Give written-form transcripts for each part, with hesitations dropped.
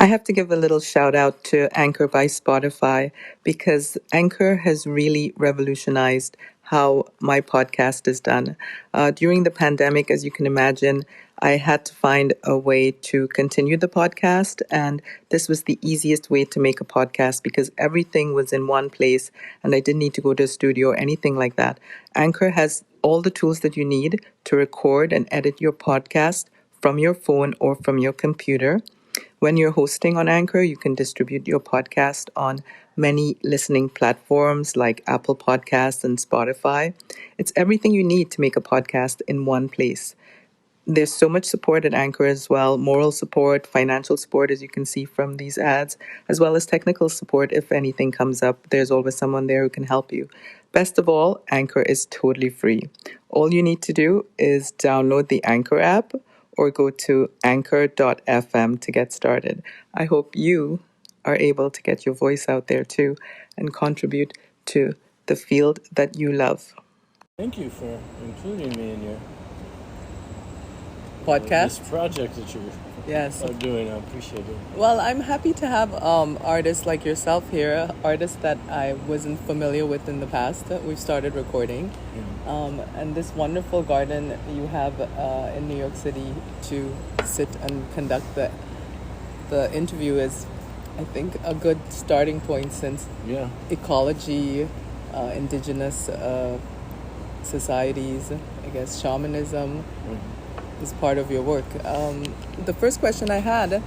I have to give a little shout out to Anchor by Spotify because Anchor has really revolutionized how my podcast is done. During the pandemic, as you can imagine, I had to find a way to continue the podcast, and this was the easiest way to make a podcast because everything was in one place and I didn't need to go to a studio or anything like that. Anchor has all the tools that you need to record and edit your podcast from your phone or from your computer. When you're hosting on Anchor, you can distribute your podcast on many listening platforms like Apple Podcasts and Spotify. It's everything you need to make a podcast in one place. There's so much support at Anchor as well, moral support, financial support, as you can see from these ads, as well as technical support. If anything comes up, there's always someone there who can help you. Best of all, Anchor is totally free. All you need to do is download the Anchor app or go to anchor.fm to get started. I hope you are able to get your voice out there too and contribute to the field that you love. Thank you for including me in your Podcast? this project that you're doing. I appreciate it. Well, I'm happy to have artists like yourself here, artists that I wasn't familiar with in the past. We've started recording. And this wonderful garden you have in New York City to sit and conduct the interview is, I think, a good starting point since ecology, Indigenous societies, I guess shamanism is part of your work. The first question I had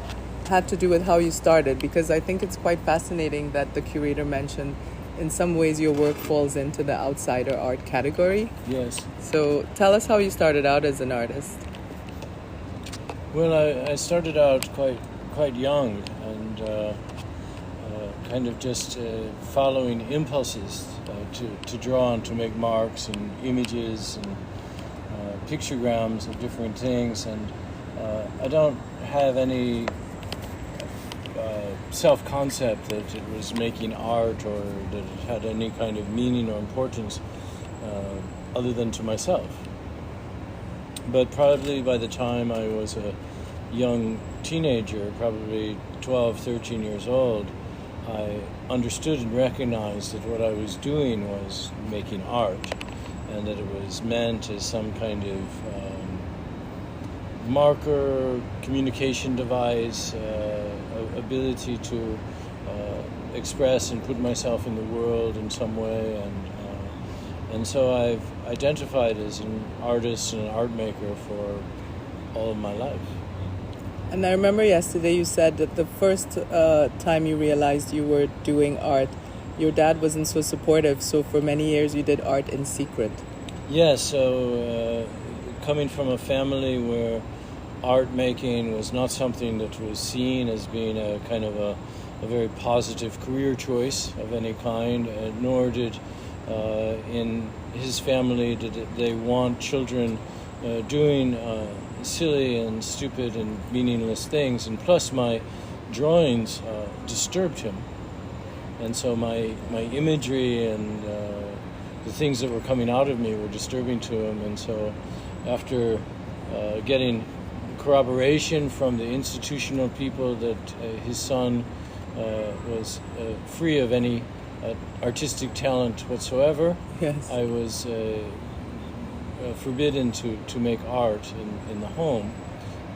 to do with how you started, because I think it's quite fascinating that the curator mentioned in some ways your work falls into the outsider art category. Yes. So tell us how you started out as an artist. Well, I started out quite young and kind of just following impulses to draw and to make marks and images and pictograms of different things, and I don't have any self-concept that it was making art or that it had any kind of meaning or importance other than to myself. But probably by the time I was a young teenager, probably 12, 13 years old, I understood and recognized that what I was doing was making art, and that it was meant as some kind of marker, communication device, ability to express and put myself in the world in some way, and so I've identified as an artist and an art maker for all of my life. And I remember yesterday you said that the first time you realized you were doing art, your dad wasn't so supportive, so for many years you did art in secret. Yes, so coming from a family where art making was not something that was seen as being a kind of a very positive career choice of any kind, nor did in his family did they want children doing silly and stupid and meaningless things, and plus my drawings disturbed him, and so my imagery and the things that were coming out of me were disturbing to him. And so after getting corroboration from the institutional people that his son was free of any artistic talent whatsoever, yes, I was forbidden to make art in the home,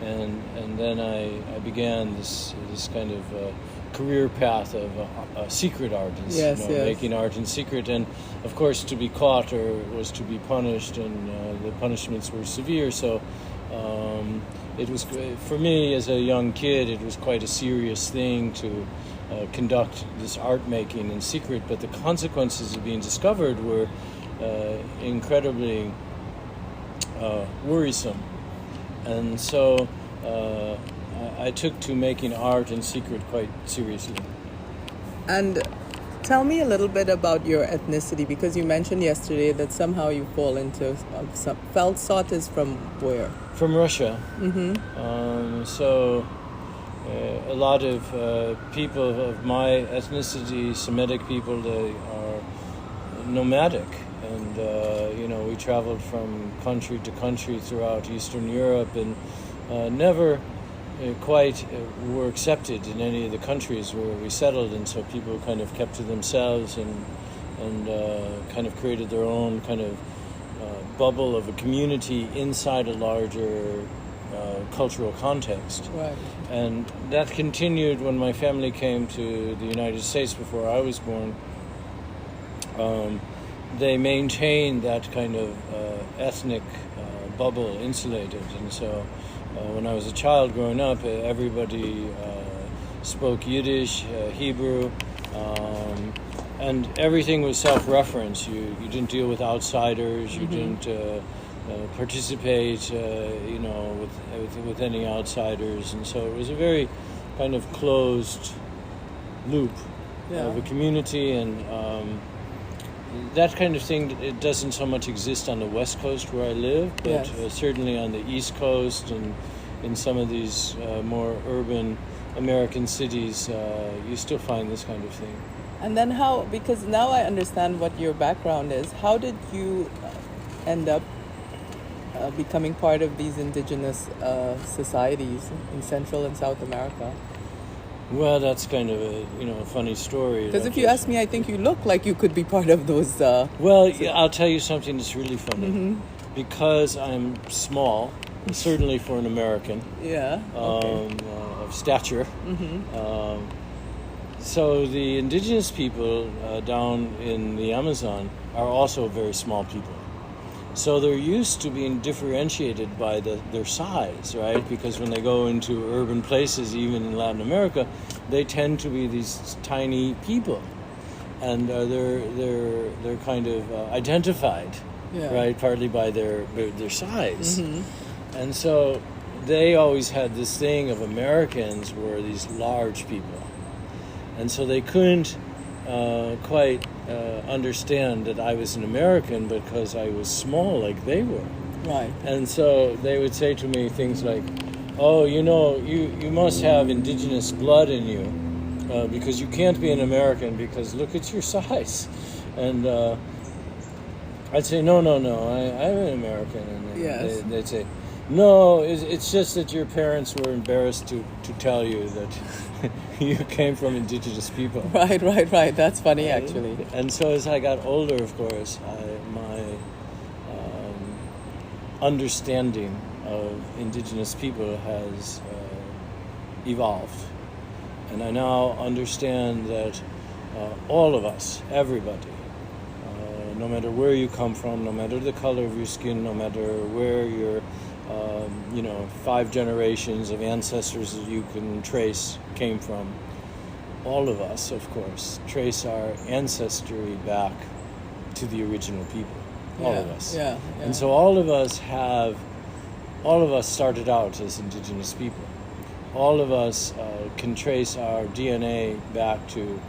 and then I began this kind of career path of a secret artist, making art in secret, and of course to be caught or was to be punished, and the punishments were severe. So it was, for me as a young kid, it was quite a serious thing to conduct this art making in secret, but the consequences of being discovered were incredibly worrisome, and so I took to making art in secret quite seriously. And tell me a little bit about your ethnicity, because you mentioned yesterday that somehow you fall into some. Feldsott is from where? From Russia. Mm-hmm. So a lot of people of my ethnicity, Semitic people, they are nomadic, and we traveled from country to country throughout Eastern Europe, and never were accepted in any of the countries where we settled, and so people kind of kept to themselves and kind of created their own kind of bubble of a community inside a larger cultural context. Right. And that continued when my family came to the United States before I was born. They maintained that kind of ethnic bubble insulated, and so when I was a child growing up, everybody spoke Yiddish, Hebrew, and everything was self-reference. You didn't deal with outsiders. You didn't participate, with any outsiders, and so it was a very kind of closed loop of a community, and that kind of thing. It doesn't so much exist on the West Coast where I live, but certainly on the East Coast and in some of these more urban American cities, you still find this kind of thing. And then how, because now I understand what your background is, how did you end up becoming part of these indigenous societies in Central and South America? Well, that's kind of a funny story. Because if you ask me, I think you look like you could be part of those. I'll tell you something that's really funny. Mm-hmm. Because I'm small, certainly for an American, of stature. Mm-hmm. So the indigenous people down in the Amazon are also very small people. So they're used to being differentiated by their size, right? Because when they go into urban places, even in Latin America, they tend to be these tiny people, and they're kind of identified, right? Partly by their size, and so they always had this thing of Americans were these large people, and so they couldn't quite understand that I was an American because I was small like they were. Right. And so they would say to me things like, oh, you must have indigenous blood in you because you can't be an American because look at your size. And I'd say, no, I'm an American. And they'd say, no, it's just that your parents were embarrassed to tell you that you came from indigenous people. Right. That's funny, actually. And so as I got older, of course, my understanding of indigenous people has evolved. And I now understand that all of us, everybody, no matter where you come from, no matter the color of your skin, no matter where you're 5 generations of ancestors that you can trace came from. All of us, of course, trace our ancestry back to the original people. All of us. Yeah. And so all of us started out as indigenous people. All of us can trace our DNA back to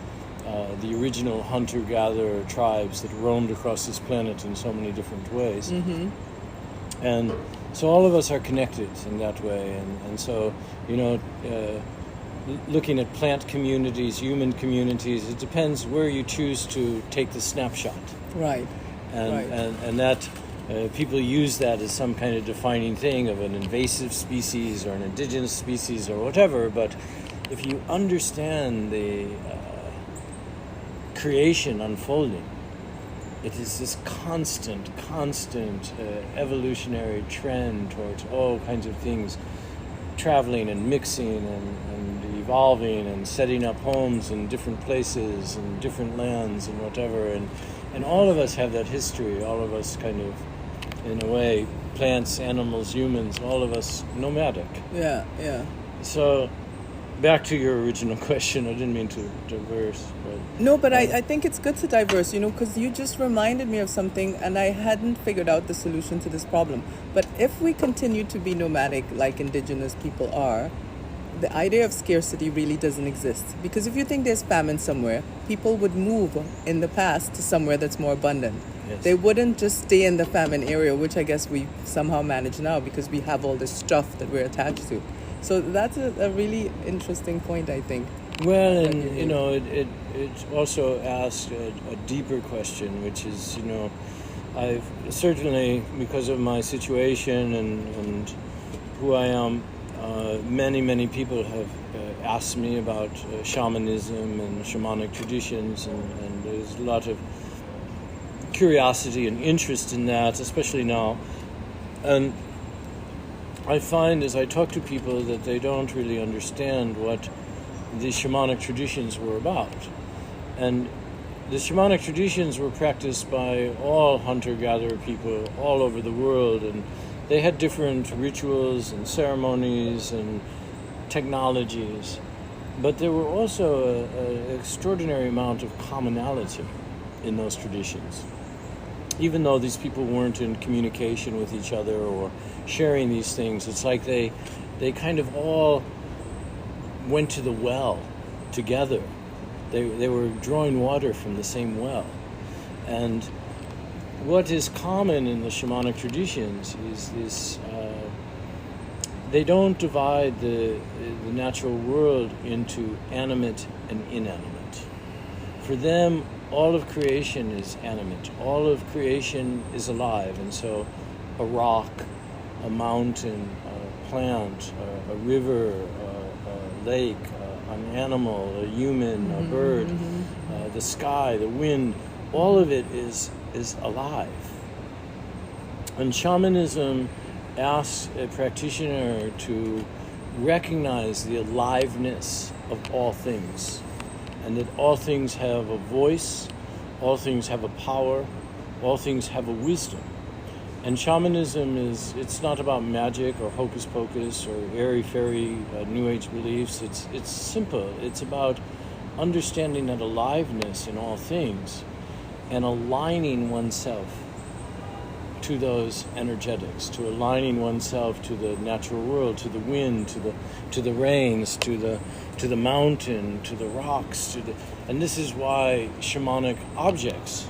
the original hunter-gatherer tribes that roamed across this planet in so many different ways. Mm-hmm. And so all of us are connected in that way, and so, looking at plant communities, human communities, it depends where you choose to take the snapshot. Right. And that people use that as some kind of defining thing of an invasive species or an indigenous species or whatever, but if you understand the creation unfolding, it is this constant evolutionary trend towards all kinds of things traveling and mixing and evolving and setting up homes in different places and different lands and whatever. And all of us have that history. All of us kind of, in a way, plants, animals, humans, all of us nomadic. Yeah. So back to your original question. I didn't mean to diverse. No, but I think it's good to diverse, because you just reminded me of something and I hadn't figured out the solution to this problem. But if we continue to be nomadic like indigenous people are, the idea of scarcity really doesn't exist. Because if you think there's famine somewhere, people would move in the past to somewhere that's more abundant. Yes. They wouldn't just stay in the famine area, which I guess we somehow manage now because we have all this stuff that we're attached to. So that's a really interesting point, I think. Well, and it also asks a deeper question, which is, I've certainly, because of my situation and who I am, Many people have asked me about shamanism and shamanic traditions, and there's a lot of curiosity and interest in that, especially now. And I find as I talk to people that they don't really understand what the shamanic traditions were about. And the shamanic traditions were practiced by all hunter-gatherer people all over the world, and they had different rituals and ceremonies and technologies, but there were also an extraordinary amount of commonality in those traditions. Even though these people weren't in communication with each other or sharing these things, it's like they kind of all went to the well together. They were drawing water from the same well. And what is common in the shamanic traditions is this, they don't divide the natural world into animate and inanimate. For them, all of creation is animate. All of creation is alive. And so a rock, a mountain, a plant, a river, a lake, an animal, a human, a bird, the sky, the wind, all of it is alive. And shamanism asks a practitioner to recognize the aliveness of all things, and that all things have a voice, all things have a power, all things have a wisdom. And shamanism it's not about magic or hocus pocus or airy-fairy New Age beliefs. It's simple. It's about understanding that aliveness in all things and aligning oneself to those energetics, to aligning oneself to the natural world, to the wind, to the rains, to the mountain, to the rocks, and this is why shamanic objects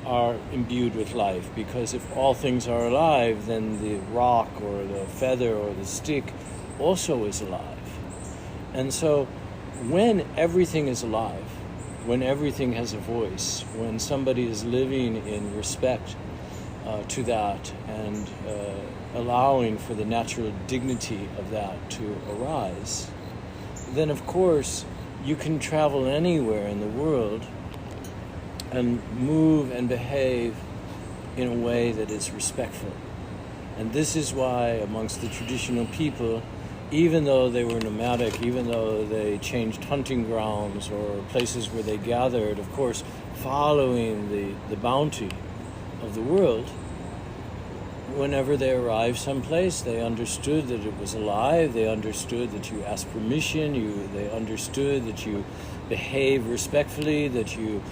are imbued with life, because if all things are alive, then the rock or the feather or the stick also is alive. And so when everything is alive, when everything has a voice, when somebody is living in respect to that and allowing for the natural dignity of that to arise, then of course you can travel anywhere in the world and move and behave in a way that is respectful. And this is why amongst the traditional people, even though they were nomadic, even though they changed hunting grounds or places where they gathered, of course, following the bounty of the world, whenever they arrived someplace, they understood that it was alive, they understood that you asked permission, they understood that you behave respectfully, that you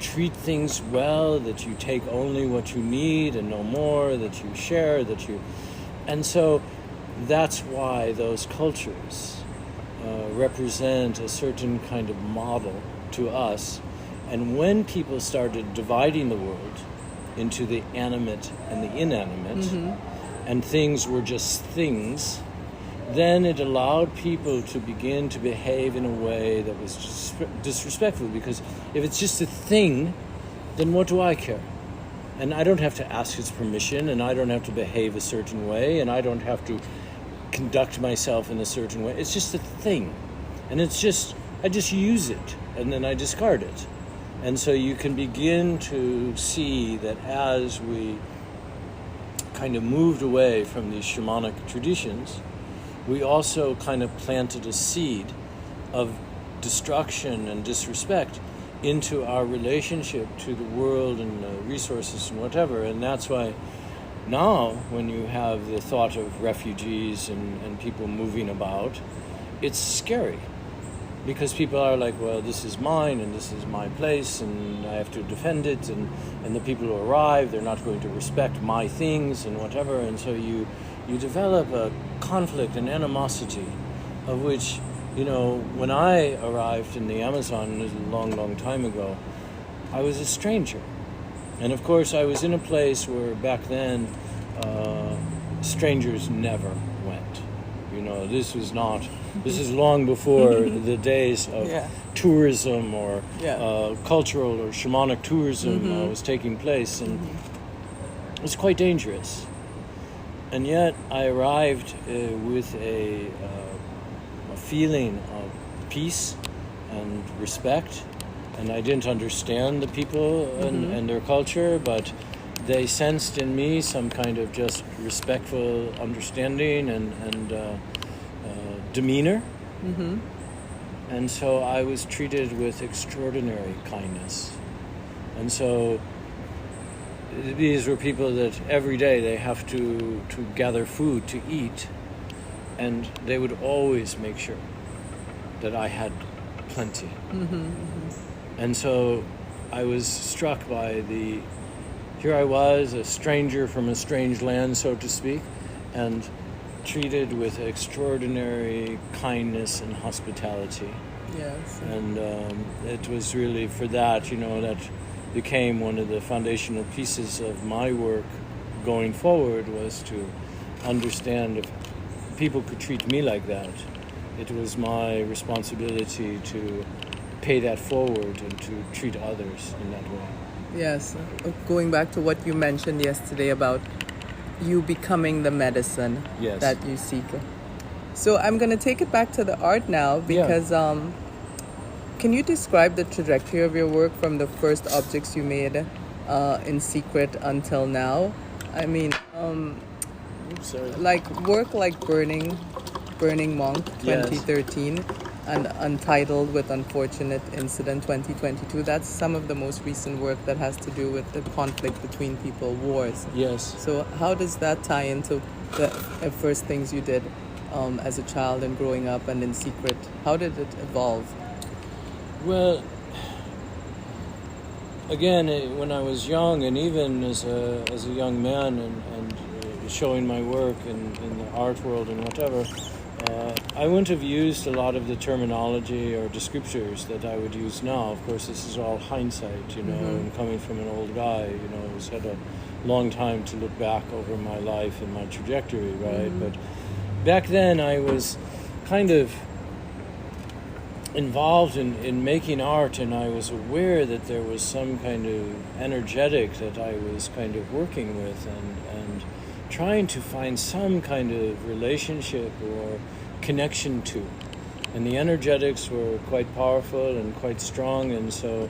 treat things well, that you take only what you need and no more, that you share, and so that's why those cultures represent a certain kind of model to us. And when people started dividing the world into the animate and the inanimate, and things were just things, then it allowed people to begin to behave in a way that was just disrespectful, because if it's just a thing, then what do I care? And I don't have to ask its permission, and I don't have to behave a certain way, and I don't have to conduct myself in a certain way. It's just a thing. And I just use it, and then I discard it. And so you can begin to see that as we kind of moved away from these shamanic traditions, we also kind of planted a seed of destruction and disrespect into our relationship to the world and the resources and whatever. And that's why now, when you have the thought of refugees and people moving about, it's scary. Because people are like, well, this is mine and this is my place and I have to defend it, and the people who arrive, they're not going to respect my things and whatever. And so you develop a conflict and animosity of which, when I arrived in the Amazon a long time ago, I was a stranger. And of course I was in a place where back then strangers never went. This is long before the days of tourism or cultural or shamanic tourism was taking place, and it was quite dangerous. And yet I arrived with a feeling of peace and respect, and I didn't understand the people and their culture, but they sensed in me some kind of just respectful understanding and demeanor. And so I was treated with extraordinary kindness. And so these were people that every day they have to gather food to eat, and they would always make sure that I had plenty. And so I was struck by here I was, a stranger from a strange land, so to speak, and treated with extraordinary kindness and hospitality. Yes. And it was really for that, that became one of the foundational pieces of my work going forward, was to understand if people could treat me like that. It was my responsibility to pay that forward and to treat others in that way. Yes. Going back to what you mentioned yesterday about you becoming the medicine that you seek. So I'm going to take it back to the art now, because can you describe the trajectory of your work from the first objects you made in secret until now? I mean, like work like Burning Monk 2013 and Untitled with Unfortunate Incident 2022. That's some of the most recent work that has to do with the conflict between people, wars. Yes. So how does that tie into the first things you did as a child and growing up and in secret? How did it evolve? Well, again, when I was young, and even as a young man, and showing my work in the art world and whatever, I wouldn't have used a lot of the terminology or descriptors that I would use now. Of course, this is all hindsight, and coming from an old guy, who's had a long time to look back over my life and my trajectory, right? But back then I was kind of involved in making art, and I was aware that there was some kind of energetic that I was kind of working with and trying to find some kind of relationship or connection to. And the energetics were quite powerful and quite strong, and so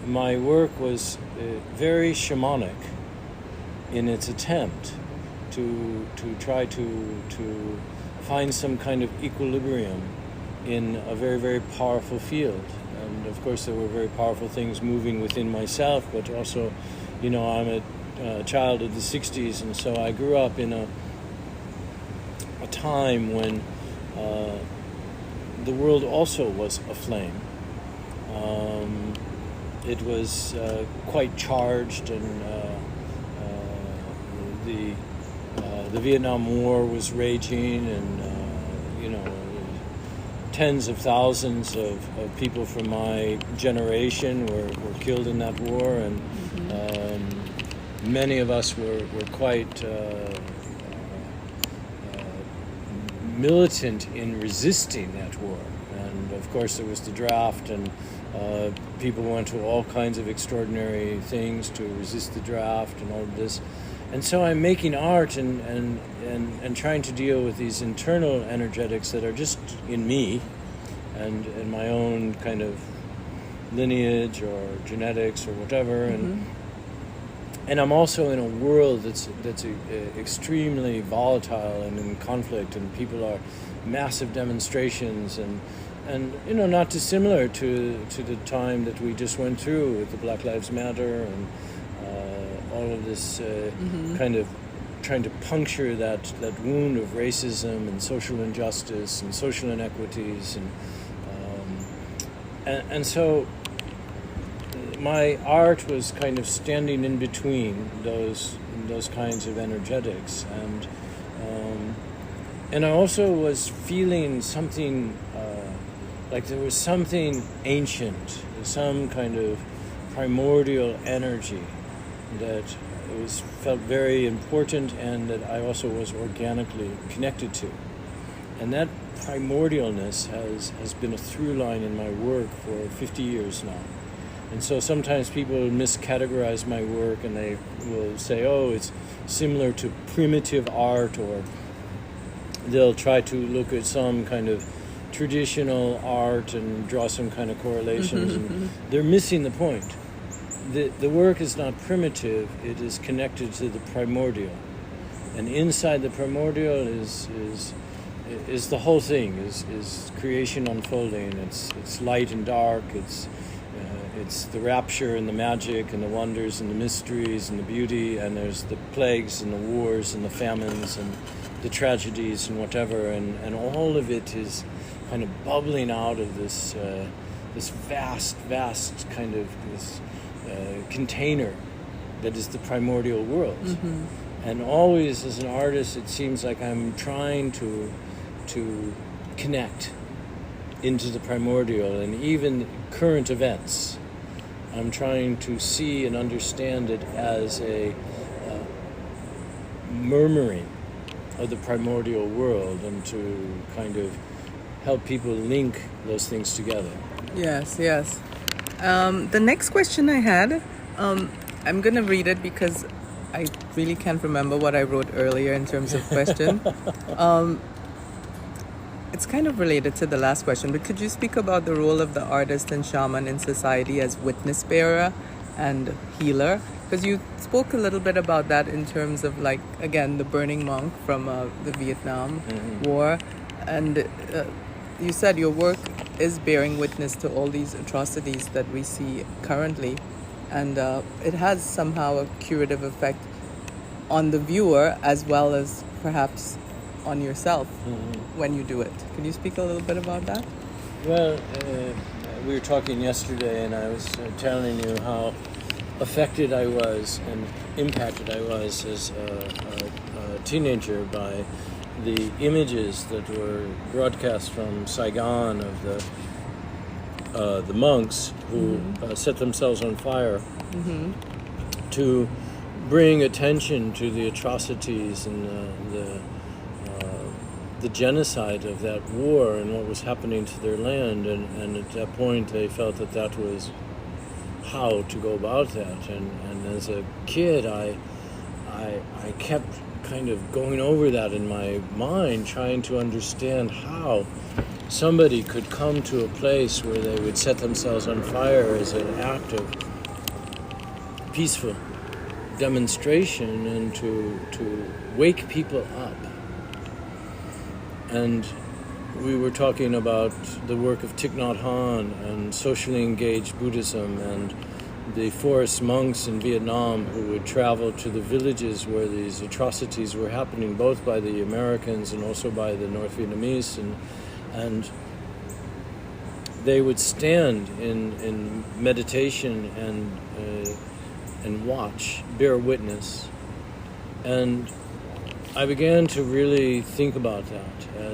my work was very shamanic in its attempt to try to find some kind of equilibrium in a very, very powerful field. And of course there were very powerful things moving within myself, but also, I'm a child of the 60s, and so I grew up in a time when the world also was aflame. It was quite charged, and the Vietnam War was raging, and tens of thousands of people from my generation were killed in that war, and many of us were quite militant in resisting that war. And of course there was the draft, and people went to all kinds of extraordinary things to resist the draft and all of this. And so I'm making art and trying to deal with these internal energetics that are just in me and in my own kind of lineage or genetics or whatever. And I'm also in a world that's extremely volatile and in conflict, and people are massive demonstrations and not dissimilar to the time that we just went through with the Black Lives Matter and all of this kind of trying to puncture that wound of racism and social injustice and social inequities, and so my art was kind of standing in between those kinds of energetics, and I also was feeling something like there was something ancient, some kind of primordial energy that felt very important, and that I also was organically connected to. And that primordialness has been a through line in my work for 50 years now. And so sometimes people miscategorize my work and they will say, oh, it's similar to primitive art, or they'll try to look at some kind of traditional art and draw some kind of correlations. And they're missing the point. The work is not primitive, it is connected to the primordial. And inside the primordial is the whole thing, is creation unfolding. It's light and dark, it's the rapture and the magic and the wonders and the mysteries and the beauty, and there's the plagues and the wars and the famines and the tragedies and whatever, and all of it is kind of bubbling out of this vast kind of this container that is the primordial world. And always as an artist, it seems like I'm trying to connect into the primordial, and even current events. I'm trying to see and understand it as a murmuring of the primordial world, and to kind of help people link those things together. Yes. The next question I had, I'm going to read it because I really can't remember what I wrote earlier in terms of question. It's kind of related to the last question, but could you speak about the role of the artist and shaman in society as witness bearer and healer? Because you spoke a little bit about that in terms of, like, again, the burning monk from the Vietnam War. And you said your work is bearing witness to all these atrocities that we see currently. And it has somehow a curative effect on the viewer as well as perhaps on yourself when you do it. Can you speak a little bit about that? Well, we were talking yesterday, and I was telling you how affected I was and impacted I was as a teenager by the images that were broadcast from Saigon of the monks who set themselves on fire to bring attention to the atrocities and the genocide of that war and what was happening to their land, and at that point they felt that was how to go about that. And as a kid, I kept kind of going over that in my mind, trying to understand how somebody could come to a place where they would set themselves on fire as an act of peaceful demonstration and to wake people up. And we were talking about the work of Thich Nhat Hanh and socially engaged Buddhism and the forest monks in Vietnam who would travel to the villages where these atrocities were happening, both by the Americans and also by the North Vietnamese, and they would stand in meditation and watch, bear witness. And I began to really think about that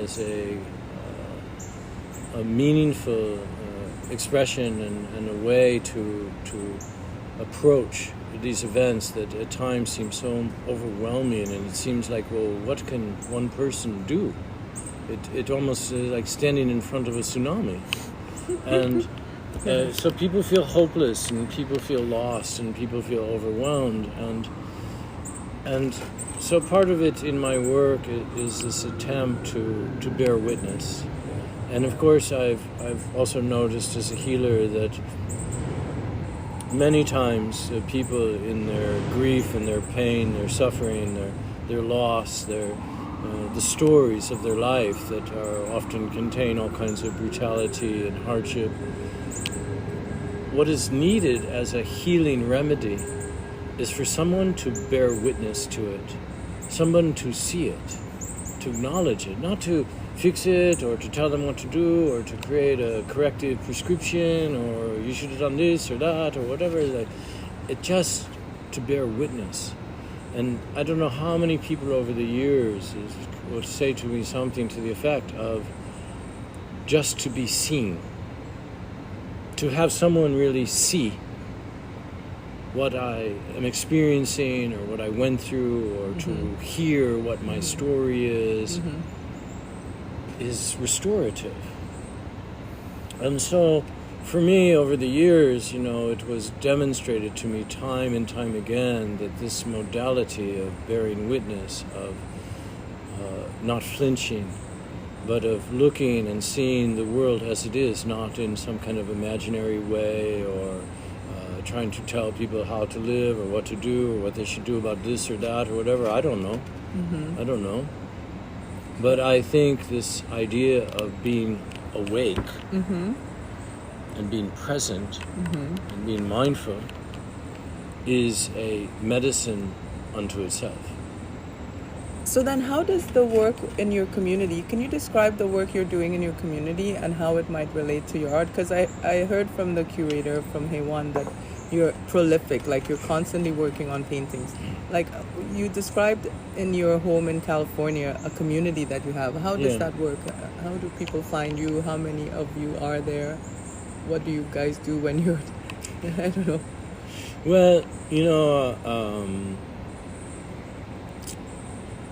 as a meaningful expression and a way to approach these events that at times seem so overwhelming, and it seems like, well, what can one person do? It almost is like standing in front of a tsunami. And so people feel hopeless, and people feel lost, and people feel overwhelmed, and so part of it in my work is this attempt to bear witness. And of course I've also noticed as a healer that many times people in their grief and their pain, their suffering, their loss, the stories of their life that are often contain all kinds of brutality and hardship. What is needed as a healing remedy is for someone to bear witness to it, someone to see it, to acknowledge it, not to fix it or to tell them what to do or to create a corrective prescription or you should have done this or that or whatever. Like, it just to bear witness. And I don't know how many people over the years will say to me something to the effect of just to be seen, to have someone really see what I am experiencing or what I went through, or to hear what my story is restorative. And so for me, over the years, it was demonstrated to me time and time again that this modality of bearing witness, of not flinching, but of looking and seeing the world as it is, not in some kind of imaginary way, or trying to tell people how to live or what to do or what they should do about this or that or whatever. I don't know. I don't know. But I think this idea of being awake and being present and being mindful is a medicine unto itself. So then how does the work in your community, can you describe the work you're doing in your community and how it might relate to your art? Because I heard from the curator from Hyewon that you're prolific, like you're constantly working on paintings. Like you described in your home in California, a community that you have. How does that work? How do people find you? How many of you are there? What do you guys do when you're, I don't know. Well,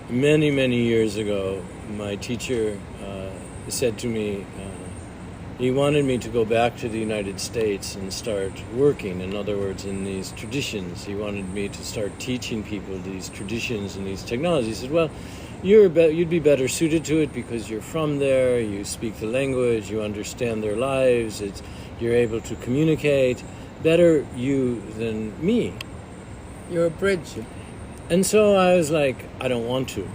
many, many years ago, my teacher said to me, he wanted me to go back to the United States and start working, in other words, in these traditions. He wanted me to start teaching people these traditions and these technologies. He said, well, you'd be better suited to it because you're from there, you speak the language, you understand their lives, you're able to communicate. Better you than me. You're a bridge. And so I was like, I don't want to.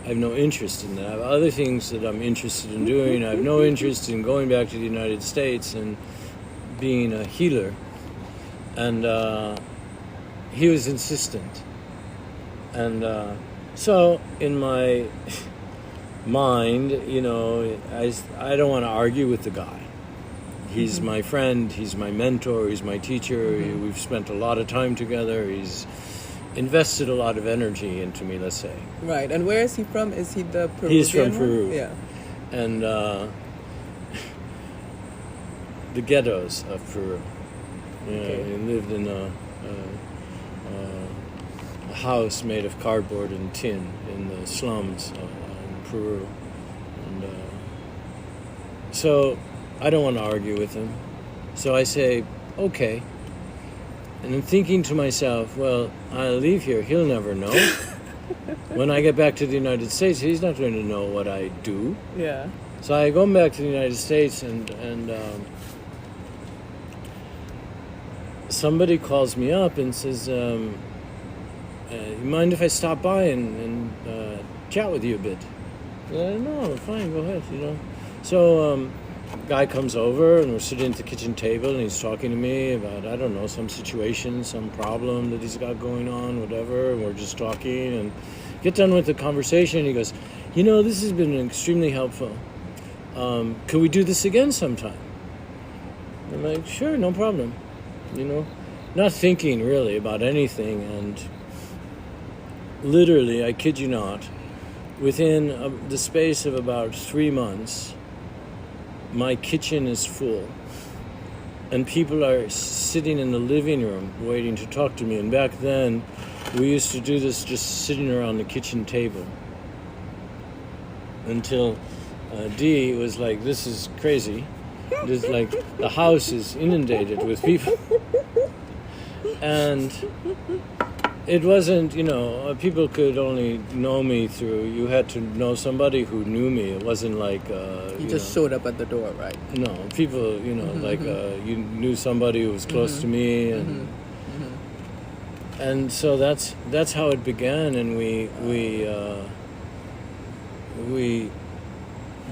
I have no interest in that. I have other things that I'm interested in doing. I have no interest in going back to the United States and being a healer. And he was insistent. And so in my mind, I don't want to argue with the guy. He's my friend, he's my mentor, he's my teacher. We've spent a lot of time together. He's invested a lot of energy into me, let's say. Right. And where is he from? Is he the Peruvian? He's from Peru. One? Yeah. And the ghettos of Peru. Okay. He lived in a house made of cardboard and tin in the slums in Peru. And so I don't want to argue with him. So I say, okay. And I'm thinking to myself, well, I'll leave here. He'll never know. When I get back to the United States, he's not going to know what I do. Yeah. So I go back to the United States, and somebody calls me up and says, you mind if I stop by and chat with you a bit? No, fine, go ahead, So guy comes over and we're sitting at the kitchen table and he's talking to me about, I don't know, some situation, some problem that he's got going on, whatever, and we're just talking and get done with the conversation and he goes, this has been extremely helpful. Could we do this again sometime? I'm like, sure, no problem. Not thinking really about anything, and literally, I kid you not, within the space of about 3 months, my kitchen is full, and people are sitting in the living room waiting to talk to me. And back then, we used to do this just sitting around the kitchen table until Dee was like, this is crazy. This, like, the house is inundated with people. And it wasn't, people could only know me through, you had to know somebody who knew me. It wasn't like... you just showed up at the door, right? No, people, you knew somebody who was close to me. And and so that's how it began. And we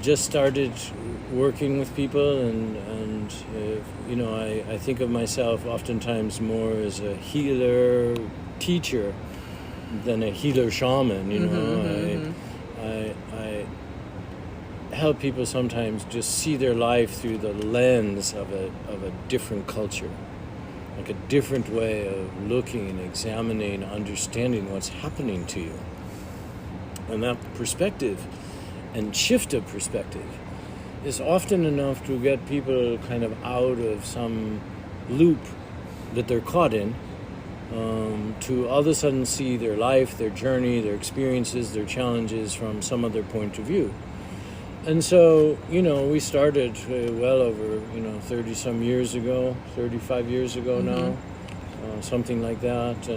just started working with people. And I think of myself oftentimes more as a healer, teacher than a healer shaman. I help people sometimes just see their life through the lens of a different culture, like a different way of looking, examining, understanding what's happening to you. And that perspective and shift of perspective is often enough to get people kind of out of some loop that they're caught in, to all of a sudden see their life, their journey, their experiences, their challenges from some other point of view. And so, we started well over, 30 some years ago, 35 years ago now, something like that.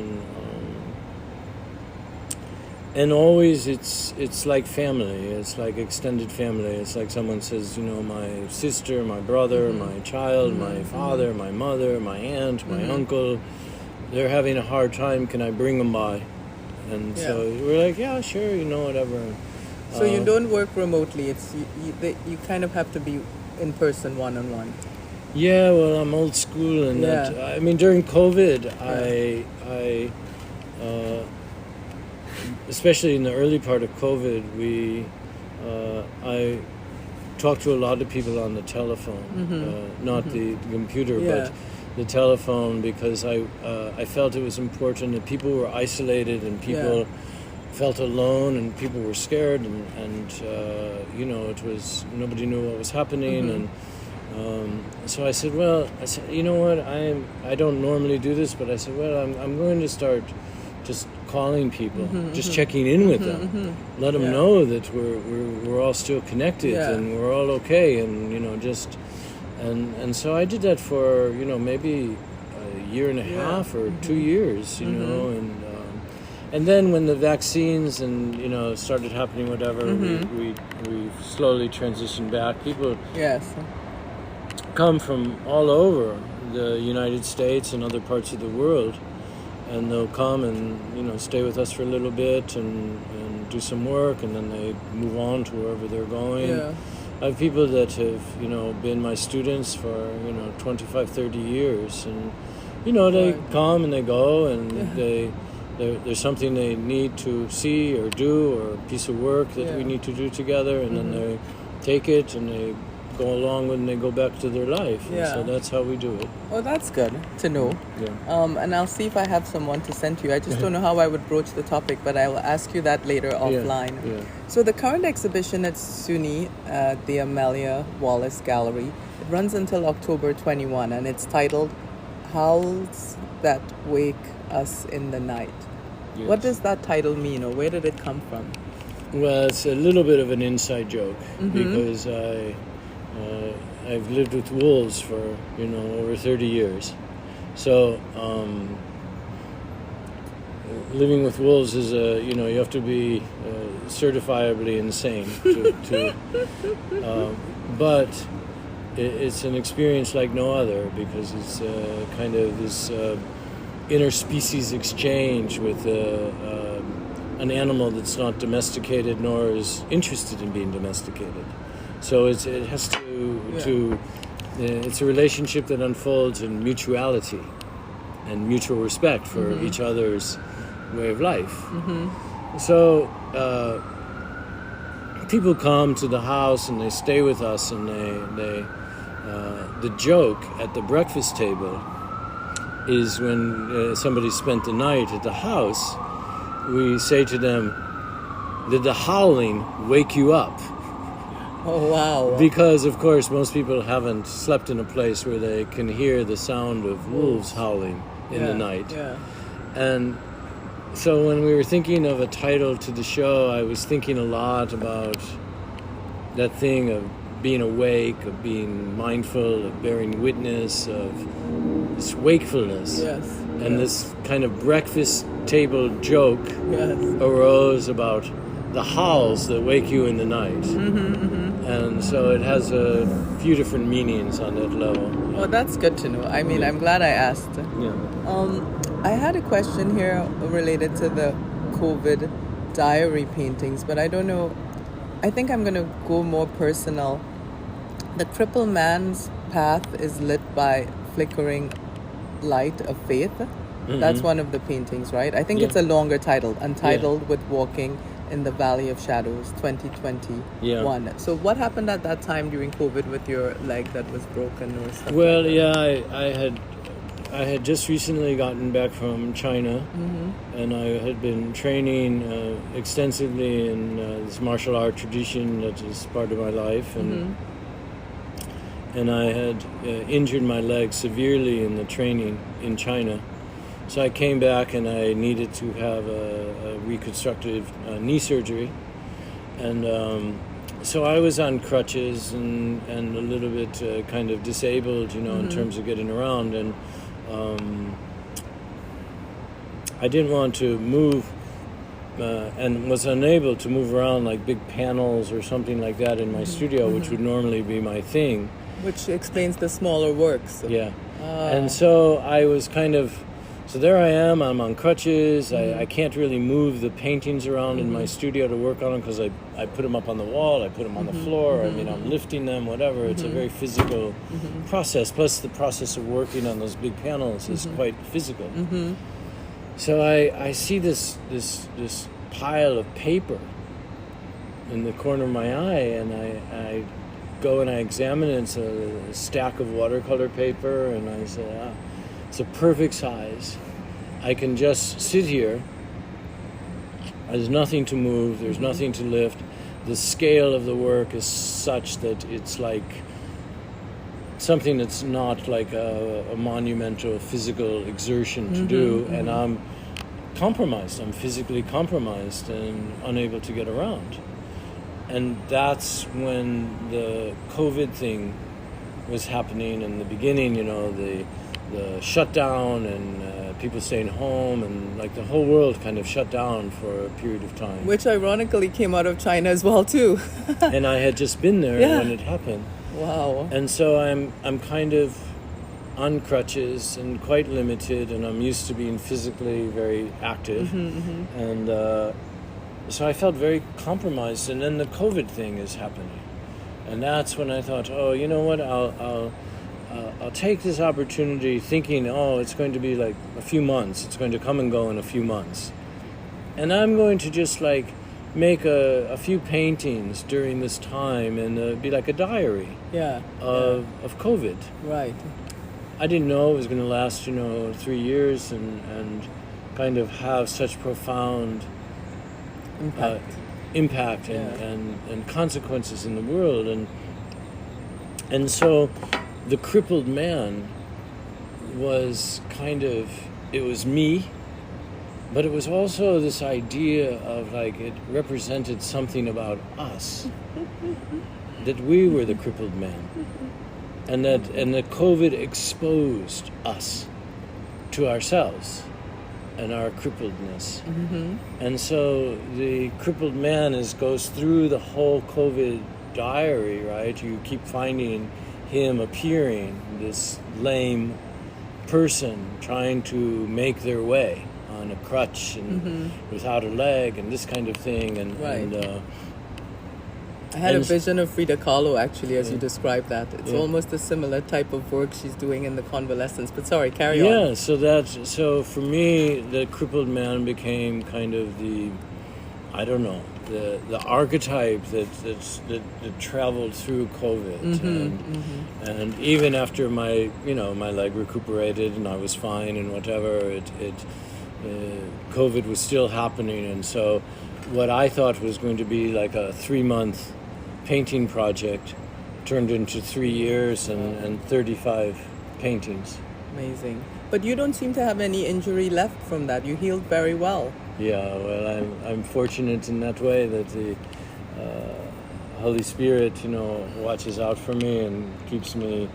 And always it's like family. It's like extended family. It's like someone says, my sister, my brother, my child, my father, my mother, my aunt, my uncle, they're having a hard time. Can I bring them by? And so we're like, yeah, sure, whatever. So you don't work remotely. It's you kind of have to be in person, one-on-one. Yeah, well, I'm old school, and during COVID, I especially in the early part of COVID, I talked to a lot of people on the telephone, not the computer, but the telephone, because I felt it was important that people were isolated and people felt alone and people were scared and it was, nobody knew what was happening and so I said, you know what, I don't normally do this, but I said, I'm going to start just calling people, just checking in with them, let them know that we're all still connected and we're all okay, and and so I did that for maybe a year and a half or 2 years, and then when the vaccines and started happening, whatever, we slowly transitioned back. People come from all over the United States and other parts of the world, and they'll come and stay with us for a little bit and do some work, and then they move on to wherever they're going. I have people that have been my students for 25, 30 years, and they come and they go, and there's something they need to see or do, or a piece of work that we need to do together, and then they take it and they go along with, and they go back to their life. And so that's how we do it. Oh, that's good to know. And I'll see if I have someone to send to you. I just don't know how I would broach the topic, but I will ask you that later offline. So the current exhibition at SUNY, the Amelie A Wallace Gallery, it runs until October 21, and it's titled Howls That Wake Us in the Night. What does that title mean, or where did it come from? Well, it's a little bit of an inside joke, because I've lived with wolves for over 30 years. So living with wolves is you have to be certifiably insane but it's an experience like no other, because it's kind of this interspecies exchange with an animal that's not domesticated nor is interested in being domesticated. So it has to it's a relationship that unfolds in mutuality and mutual respect for each other's way of life. So people come to the house and they stay with us, and they the joke at the breakfast table is when somebody spent the night at the house, we say to them, "Did the howling wake you up?" Oh, wow. Because, of course, most people haven't slept in a place where they can hear the sound of wolves howling in the night. And so when we were thinking of a title to the show, I was thinking a lot about that thing of being awake, of being mindful, of bearing witness, of this wakefulness. And this kind of breakfast table joke arose about the howls that wake you in the night. And so it has a few different meanings on that level. Oh, that's good to know. I mean, I'm glad I asked. I had a question here related to the COVID diary paintings, but I don't know. I think I'm going to go more personal. The crippled man's path is lit by flickering light of faith. That's one of the paintings, right? I think it's a longer title, Untitled with Walking in the Valley of Shadows, 2021. So what happened at that time during COVID with your leg that was broken or stuff? Well, I had just recently gotten back from China, and I had been training extensively in this martial art tradition that is part of my life, and I had injured my leg severely in the training in China. So I came back and I needed to have a reconstructive knee surgery, and so I was on crutches and a little bit kind of disabled, in terms of getting around, and I didn't want to move and was unable to move around like big panels or something like that in my studio, which would normally be my thing. Which explains the smaller works. Yeah. And so I was so there I am, I'm on crutches, I can't really move the paintings around in my studio to work on them because I put them up on the wall, I put them on the floor, I'm lifting them, whatever. It's a very physical process, plus the process of working on those big panels is quite physical. So I see this pile of paper in the corner of my eye, and I go and I examine it. It's a stack of watercolor paper, and I say, it's a perfect size. I can just sit here. There's nothing to move. There's nothing to lift. The scale of the work is such that it's like something that's not like a monumental physical exertion to do, and I'm compromised. I'm physically compromised and unable to get around. And that's when the COVID thing was happening in the beginning, the shutdown and people staying home, and like the whole world kind of shut down for a period of time. Which ironically came out of China as well too. And I had just been there when it happened. Wow. And so I'm kind of on crutches and quite limited, and I'm used to being physically very active. And so I felt very compromised, and then the COVID thing is happening. And that's when I thought, oh, you know what, I'll take this opportunity thinking, it's going to be like a few months. It's going to come and go in a few months. And I'm going to just like make a few paintings during this time and be like a diary of COVID. Right. I didn't know it was going to last, 3 years and kind of have such profound impact and consequences in the world. And so the crippled man was it was me, but it was also this idea of like it represented something about us, that we were the crippled man, and that COVID exposed us to ourselves and our crippledness. And so the crippled man goes through the whole COVID diary, right? You keep finding him appearing, this lame person trying to make their way on a crutch and without a leg and this kind of thing. I had a vision of Frida Kahlo, actually, as you described that. It's almost a similar type of work she's doing in the convalescence. But sorry, carry on. Yeah, so for me, the crippled man became kind of the archetype that traveled through COVID, and even after my leg recuperated and I was fine and whatever, COVID was still happening, and so what I thought was going to be like a 3-month painting project turned into 3 years and 35 paintings. Amazing. But you don't seem to have any injury left from that. You healed very well. Yeah, well, I'm fortunate in that way that the Holy Spirit, watches out for me and keeps me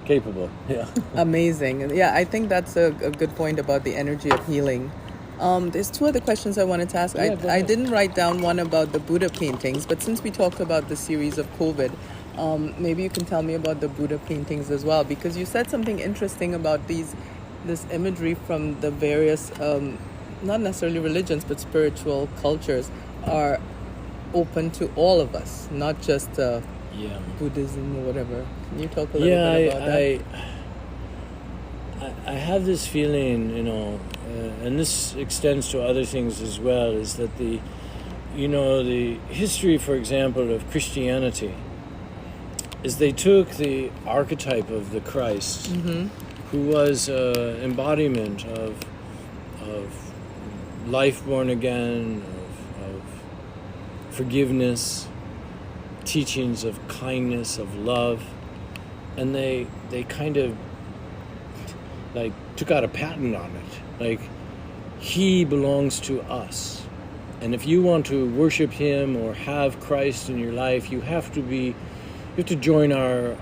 capable. Yeah. Amazing. Yeah, I think that's a good point about the energy of healing. There's 2 other questions I wanted to ask. Yeah, I didn't write down one about the Buddha paintings, but since we talked about the series of COVID, maybe you can tell me about the Buddha paintings as well, because you said something interesting about this imagery from the various, not necessarily religions, but spiritual cultures are open to all of us, not just Buddhism or whatever. Can you talk a little bit about that? I have this feeling, and this extends to other things as well, is that the history, for example, of Christianity is they took the archetype of the Christ, who was an embodiment of life born again, of forgiveness, teachings of kindness, of love, and they kind of like took out a patent on it. Like, he belongs to us, And if you want to worship him or have Christ in your life, you have to join our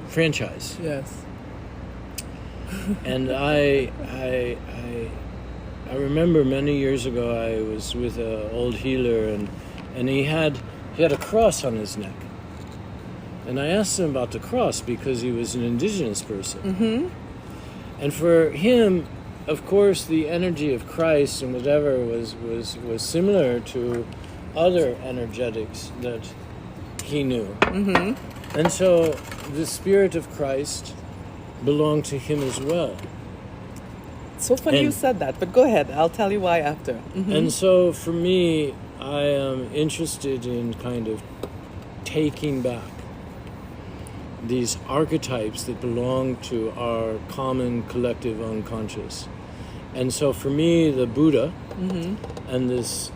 franchise. Yes. And I remember many years ago I was with an old healer, and he had a cross on his neck. And I asked him about the cross because he was an indigenous person. Mm-hmm. And for him, of course, the energy of Christ and whatever was similar to other energetics that he knew. Mm-hmm. And so the spirit of Christ belonged to him as well. So funny you said that, but go ahead. I'll tell you why after. Mm-hmm. And so for me, I am interested in kind of taking back these archetypes that belong to our common collective unconscious. And so for me, the Buddha and this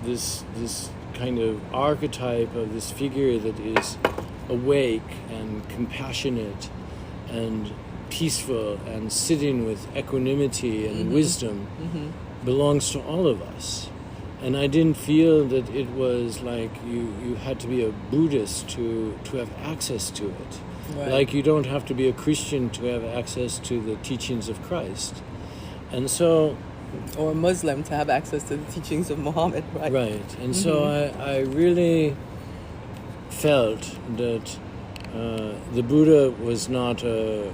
kind of archetype of this figure that is awake and compassionate and peaceful and sitting with equanimity and wisdom belongs to all of us. And I didn't feel that it was like you had to be a Buddhist to have access to it. Right. Like you don't have to be a Christian to have access to the teachings of Christ. And so... Or a Muslim to have access to the teachings of Muhammad, right? Right. And so I really felt that the Buddha was not a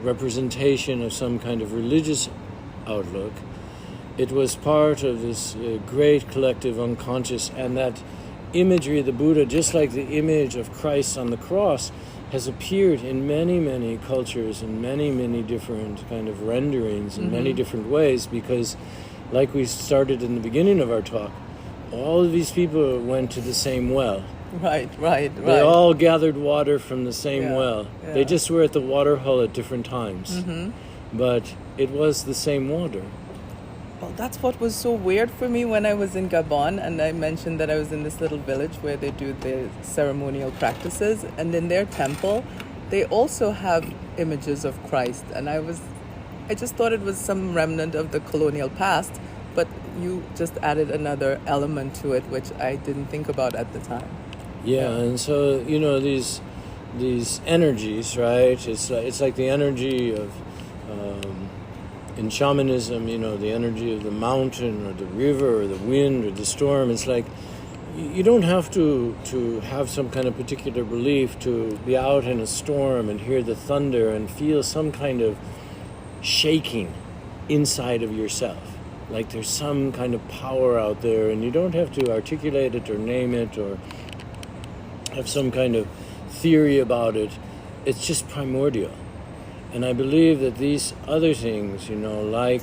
representation of some kind of religious outlook. It was part of this great collective unconscious, and that imagery of the Buddha, just like the image of Christ on the cross, has appeared in many, many cultures and many, many different kind of renderings in many different ways, because like we started in the beginning of our talk, all of these people went to the same well. Right. They all gathered water from the same well. Yeah. They just were at the water hole at different times. But it was the same water. Well, that's what was so weird for me when I was in Gabon, and I mentioned that I was in this little village where they do their ceremonial practices, and in their temple, they also have images of Christ. And I just thought it was some remnant of the colonial past, but you just added another element to it, which I didn't think about at the time. Yeah, and so, these energies, right? It's like the energy of... in shamanism, the energy of the mountain or the river or the wind or the storm. It's like you don't have to have some kind of particular belief to be out in a storm and hear the thunder and feel some kind of shaking inside of yourself. Like there's some kind of power out there, and you don't have to articulate it or name it or have some kind of theory about it. It's just primordial. And I believe that these other things, like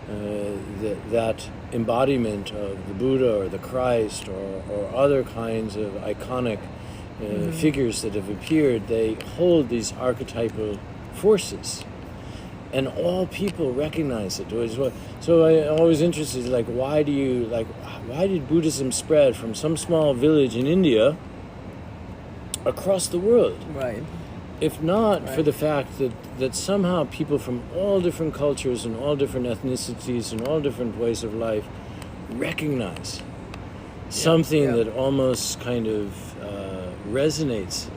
that embodiment of the Buddha or the Christ or other kinds of iconic figures that have appeared, they hold these archetypal forces. And all people recognize it. So I'm always interested, why did Buddhism spread from some small village in India across the world? Right. If not for the fact that somehow people from all different cultures and all different ethnicities and all different ways of life recognize something that almost kind of resonates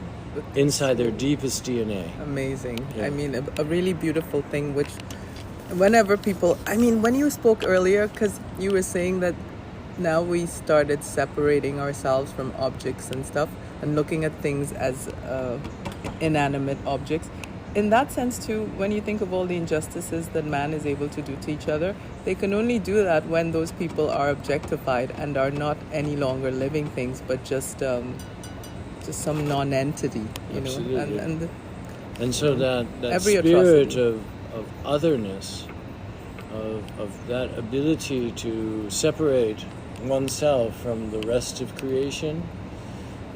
inside their deepest DNA. Amazing. Yeah. I mean, a really beautiful thing, which whenever people... I mean, when you spoke earlier, because you were saying that now we started separating ourselves from objects and stuff and looking at things as... inanimate objects. In that sense too, when you think of all the injustices that man is able to do to each other, they can only do that when those people are objectified and are not any longer living things, but just some non-entity, Absolutely. And so that spirit atrocity. of otherness, of that ability to separate oneself from the rest of creation,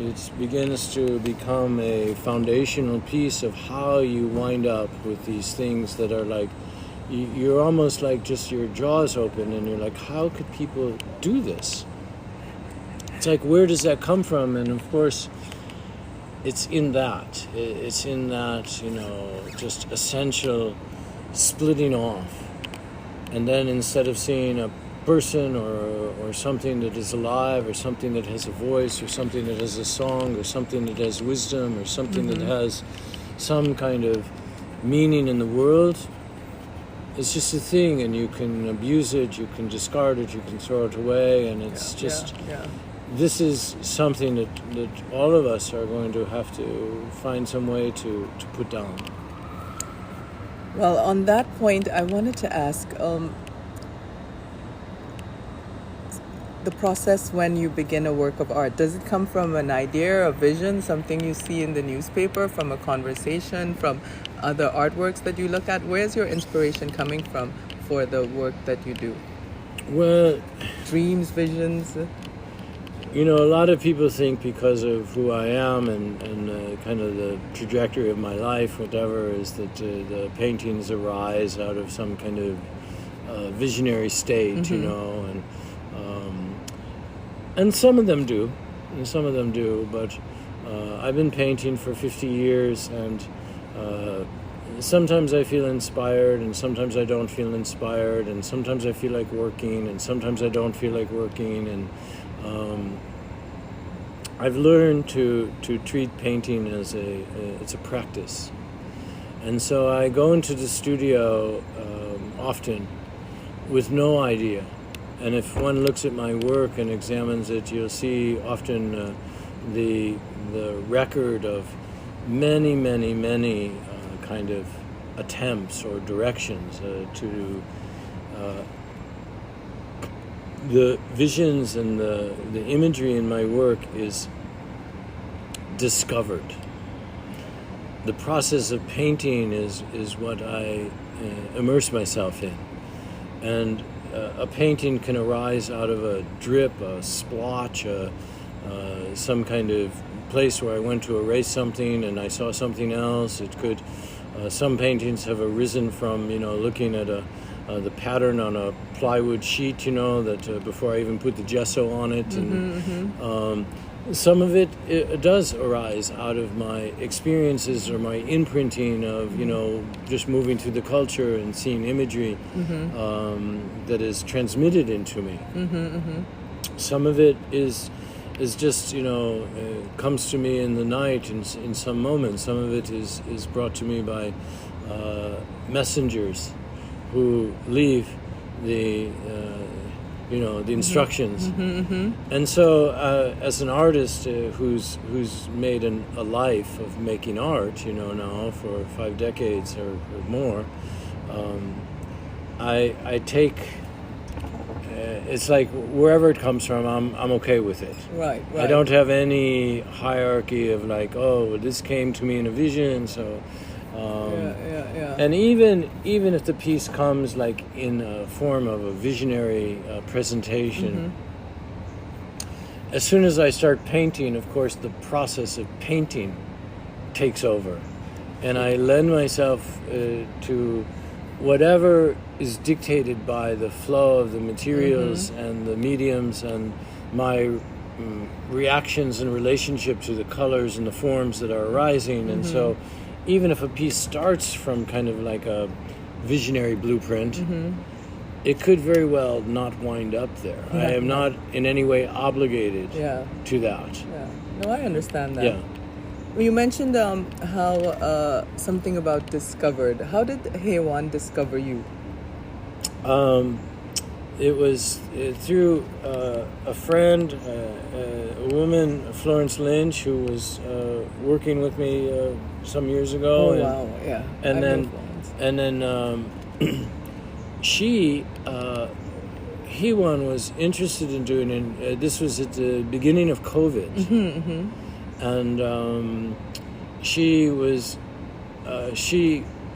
it begins to become a foundational piece of how you wind up with these things that are like, you're almost like just your jaws open and you're like, how could people do this? It's like, where does that come from? And of course, it's in that, just essential splitting off. And then instead of seeing a person or something that is alive, or something that has a voice, or something that has a song, or something that has wisdom, or something that has some kind of meaning in the world. It's just a thing, and you can abuse it, you can discard it, you can throw it away, and it's this is something that all of us are going to have to find some way to put down. Well, on that point, I wanted to ask, the process when you begin a work of art, does it come from an idea, a vision, something you see in the newspaper, from a conversation, from other artworks that you look at? Where's your inspiration coming from for the work that you do? Well, dreams, visions? You know, a lot of people think because of who I am and kind of the trajectory of my life, whatever, is that the paintings arise out of some kind of visionary state, you know, and some of them do, but I've been painting for 50 years, and sometimes I feel inspired, and sometimes I don't feel inspired, and sometimes I feel like working, and sometimes I don't feel like working, and I've learned to treat painting as it's a practice. And so I go into the studio often with no idea. And if one looks at my work and examines it, you'll see often the record of many kind of attempts or directions to the visions and the imagery in my work is discovered. The process of painting is what I immerse myself in. And a painting can arise out of a drip, a splotch, some kind of place where I went to erase something and I saw something else. It could, some paintings have arisen from, looking at the pattern on a plywood sheet, that before I even put the gesso on it. And some of it does arise out of my experiences or my imprinting of, just moving through the culture and seeing imagery that is transmitted into me. Some of it is just, comes to me in the night in some moments. Some of it is brought to me by messengers who leave the instructions. And so as an artist who's made a life of making art, now for 5 decades or more, I take it's like wherever it comes from, I'm okay with it. Right. I don't have any hierarchy of like, oh, this came to me in a vision, so and even if the piece comes like in a form of a visionary presentation, as soon as I start painting, of course, the process of painting takes over, and I lend myself to whatever is dictated by the flow of the materials and the mediums and my reactions in relationship to the colors and the forms that are arising. And so even if a piece starts from kind of like a visionary blueprint, it could very well not wind up there. I am not in any way obligated to that. No, I understand that. Yeah. Well, you mentioned how something about discovered. How did Hyewon discover you? It was through a friend, a woman, Florence Lynch, who was working with me some years ago. Oh, wow, yeah. And then she, Hyewon was interested in doing it. This was at the beginning of COVID. And she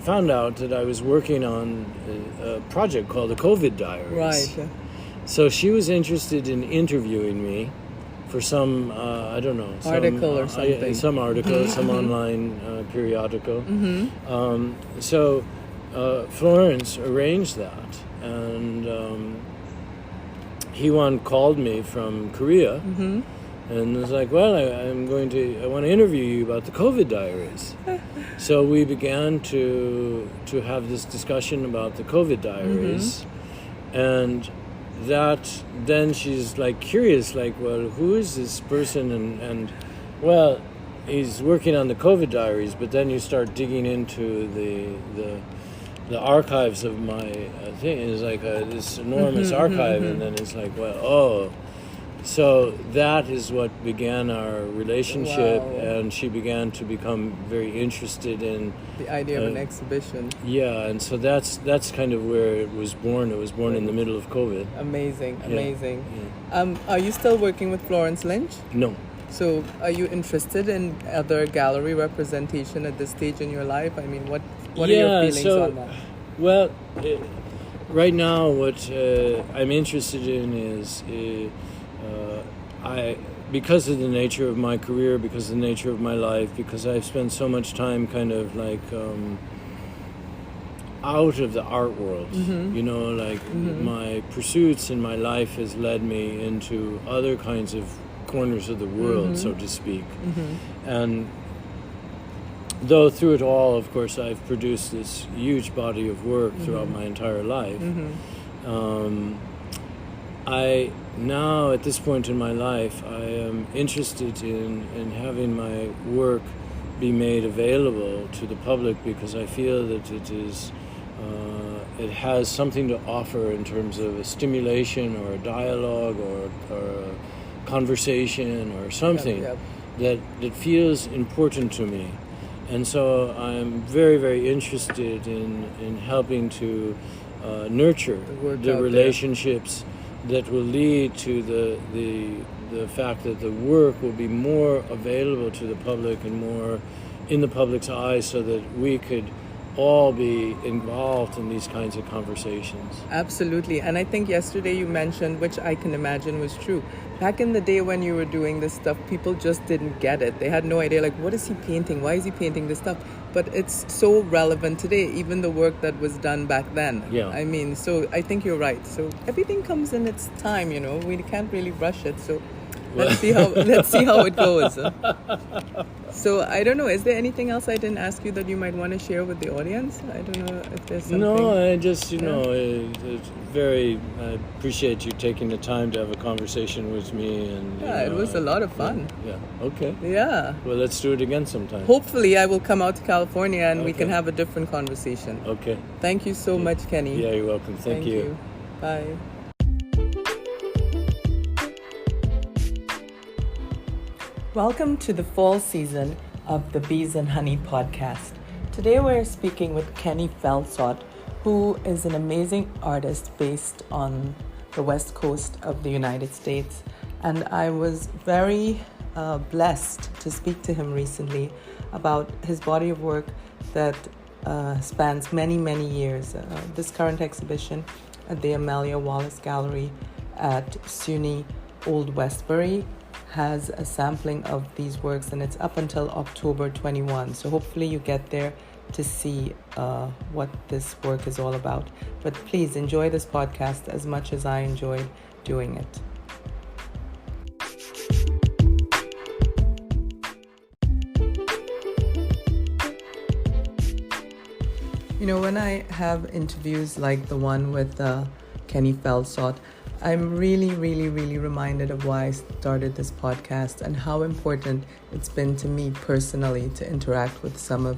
found out that I was working on a project called the COVID Diaries. Right. So she was interested in interviewing me for some, article or something. Some article, some online periodical. So Florence arranged that, and Hyewon called me from Korea. And was like, well, I want to interview you about the COVID Diaries. So we began to have this discussion about the COVID Diaries. And that then she's like curious, like, well, who is this person? And well, he's working on the COVID diaries, but then you start digging into the archives of my thing. It's like this enormous archive, and then it's like, well, oh. So that is what began our relationship, and she began to become very interested in the idea of an exhibition. Yeah, and so that's kind of where it was born. It was born in the middle of COVID. Amazing. Yeah. Are you still working with Florence Lynch? No. So are you interested in other gallery representation at this stage in your life? I mean, what are your feelings on that? Well, right now what I'm interested in is because of the nature of my career, because of the nature of my life, because I've spent so much time kind of like out of the art world, you know, like my pursuits in my life has led me into other kinds of corners of the world, so to speak. And though through it all, of course, I've produced this huge body of work throughout my entire life, I now, at this point in my life, I am interested in having my work be made available to the public, because I feel that it has something to offer in terms of a stimulation or a dialogue or a conversation or something that feels important to me. And so I'm very, very interested in helping to nurture the relationships that will lead to the fact that the work will be more available to the public and more in the public's eyes, so that we could all be involved in these kinds of conversations. Absolutely. And I think yesterday you mentioned, which I can imagine was true, back in the day when you were doing this stuff, people just didn't get it. They had no idea, like, what is he painting? Why is he painting this stuff? But it's so relevant today, even the work that was done back then. Yeah. I mean, so I think you're right. So everything comes in its time, you know. We can't really rush it. So let's see how it goes. So I don't know, is there anything else I didn't ask you that you might want to share with the audience? I don't know if there's something. No, I just, it's very, I appreciate you taking the time to have a conversation with me. And it was a lot of fun. Yeah. Okay. Yeah. Well, let's do it again sometime. Hopefully I will come out to California and we can have a different conversation. Okay. Thank you so much, Kenny. Yeah, you're welcome. Thank you. Bye. Welcome to the fall season of the Bees and Honey podcast. Today we're speaking with Kenny Feldsott, who is an amazing artist based on the west coast of the United States. And I was very blessed to speak to him recently about his body of work that spans many, many years. This current exhibition at the Amelie A Gallery at SUNY Old Westbury has a sampling of these works, and it's up until October 21. So hopefully you get there to see what this work is all about. But please enjoy this podcast as much as I enjoyed doing it. You know, when I have interviews like the one with Kenny Feldsott, I'm really, really, really reminded of why I started this podcast and how important it's been to me personally to interact with some of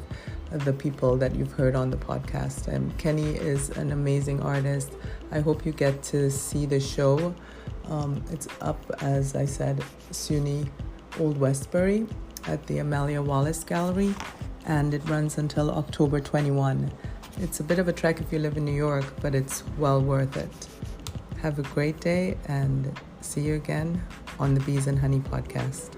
the people that you've heard on the podcast. Kenny is an amazing artist. I hope you get to see the show. It's up, as I said, SUNY Old Westbury at the Amelie A Gallery, and it runs until October 21. It's a bit of a trek if you live in New York, but it's well worth it. Have a great day and see you again on the Bees and Honey podcast.